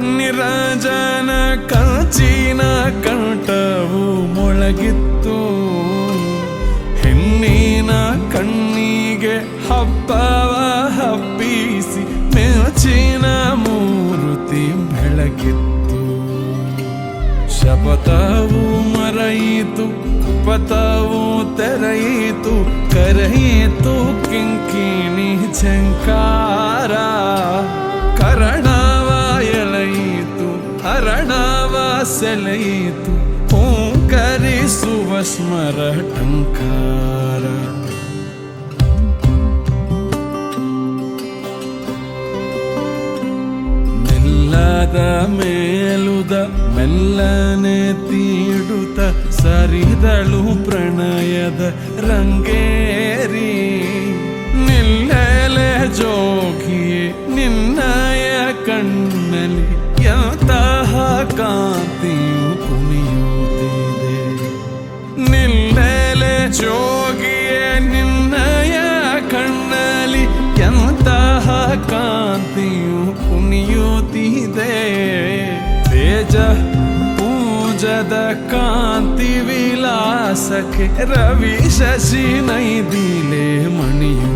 ನಿರಂಜನ ಕಂಚಿನ ಕಂಠವು ಮೊಳಗಿತ್ತು. ಹೆಣ್ಣಿನ ಕಣ್ಣಿಗೆ ಹಬ್ಬವ ಹಬ್ಬಿಸಿ ಮೆಚ್ಚಿನ ಮೂರ್ತಿ ಬೆಳಗಿತ್ತು. ಶಪಥವು ಮರೆಯಿತು, ಪಥವು ತೆರೆಯಿತು, ಕರೆಯಿತು ಕಿಂಕಿಣಿ ಝಂಕಾರ. ಕರಣವ ಎಳೆಯಿತು, ಹರಣವ ಸೆಳೆಯಿತು, ಓಂಕರಿಸುವ ಸ್ಮರಟಂಕಾರ. ಮೆಲ್ಲದ ಮೇಲುದ ಮೆಲ್ಲನೆ ತೀಡುತ್ತ ಸರಿದಳು ಪ್ರಣಯದ ರಂಗೇರಿ. ನಿಲ್ಲೆಲೆ ಜೋಗಿಯೇ ನಿನ್ನಯ ಕಣ್ಣಲ್ಲಿ ಎಂತಹ ಕಾಂತಿಯು ಕುಣಿಯುತ್ತಿದೆ. ನಿಲ್ಲೆಲೆ ಜೋಗಿಯೇ ನಿನ್ನಯ ಕಣ್ಣಲ್ಲಿ ಎಂತಹ ಕಾಂತಿಯು ಕುಣಿಯುತ್ತಿದೆ. ತೇಜ ಪೂಜದ ಕಾಂತಿ ವಿಲಾಸಕ್ಕೆ ರವಿ ಶಶಿ ನೈದಿಲೆ ಮಣಿಯು